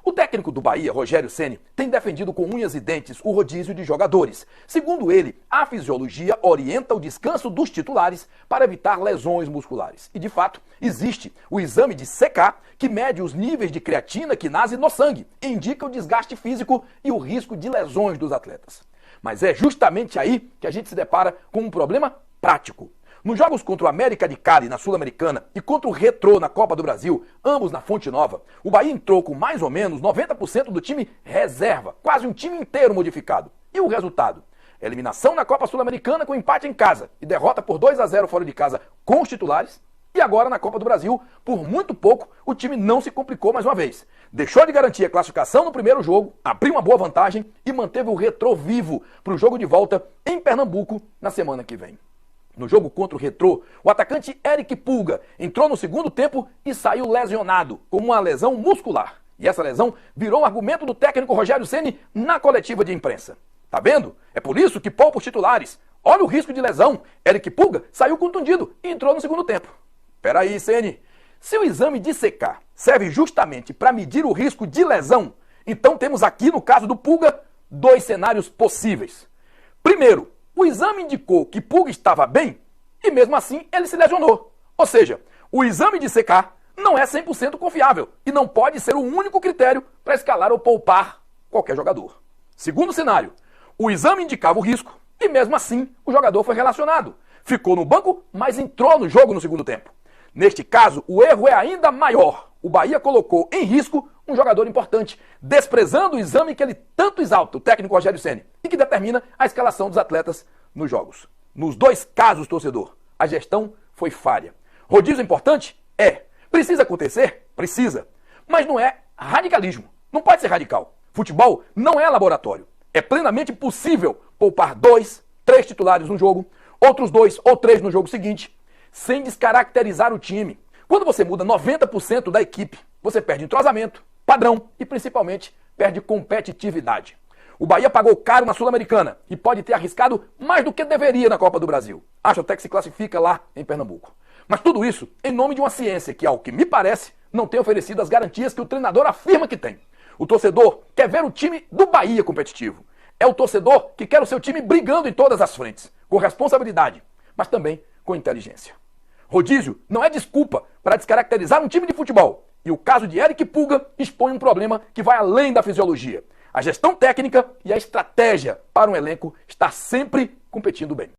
O técnico do Bahia, Rogério Ceni, tem defendido com unhas e dentes o rodízio de jogadores. Segundo ele, a fisiologia orienta o descanso dos titulares para evitar lesões musculares. E, de fato, existe o exame de CK, que mede os níveis de creatina, quinase no sangue, e indica o desgaste físico e o risco de lesões dos atletas. Mas é justamente aí que a gente se depara com um problema prático. Nos jogos contra o América de Cali na Sul-Americana e contra o Retrô na Copa do Brasil, ambos na Fonte Nova, o Bahia entrou com mais ou menos 90% do time reserva, quase um time inteiro modificado. E o resultado? Eliminação na Copa Sul-Americana com empate em casa e derrota por 2-0 fora de casa com os titulares. E agora na Copa do Brasil, por muito pouco, o time não se complicou mais uma vez. Deixou de garantir a classificação no primeiro jogo, abriu uma boa vantagem e manteve o Retrô vivo para o jogo de volta em Pernambuco na semana que vem. No jogo contra o Retrô, o atacante Eric Pulga entrou no segundo tempo e saiu lesionado, com uma lesão muscular. E essa lesão virou argumento do técnico Rogério Ceni na coletiva de imprensa. Tá vendo? É por isso que poupa os titulares. Olha o risco de lesão. Eric Pulga saiu contundido e entrou no segundo tempo. Peraí, Ceni. Se o exame de CK serve justamente para medir o risco de lesão, então temos aqui, no caso do Pulga, dois cenários possíveis. Primeiro, o exame indicou que Pulga estava bem e mesmo assim ele se lesionou. Ou seja, o exame de CK não é 100% confiável e não pode ser o único critério para escalar ou poupar qualquer jogador. Segundo cenário, o exame indicava o risco e mesmo assim o jogador foi relacionado. Ficou no banco, mas entrou no jogo no segundo tempo. Neste caso, o erro é ainda maior. O Bahia colocou em risco um jogador importante, desprezando o exame que ele tanto exalta, o técnico Rogério Ceni, e que determina a escalação dos atletas nos jogos. Nos dois casos, torcedor, a gestão foi falha. Rodízio importante? É. Precisa acontecer? Precisa. Mas não é radicalismo. Não pode ser radical. Futebol não é laboratório. É plenamente possível poupar 2, 3 titulares no jogo, outros 2 ou 3 no jogo seguinte, sem descaracterizar o time. Quando você muda 90% da equipe, você perde entrosamento, padrão e principalmente perde competitividade. O Bahia pagou caro na Sul-Americana e pode ter arriscado mais do que deveria na Copa do Brasil. Acho até que se classifica lá em Pernambuco. Mas tudo isso em nome de uma ciência que, ao que me parece, não tem oferecido as garantias que o treinador afirma que tem. O torcedor quer ver o time do Bahia competitivo. É o torcedor que quer o seu time brigando em todas as frentes, com responsabilidade, mas também com inteligência. Rodízio não é desculpa para descaracterizar um time de futebol. E o caso de Eric Pulga expõe um problema que vai além da fisiologia. A gestão técnica e a estratégia para um elenco estar sempre competindo bem.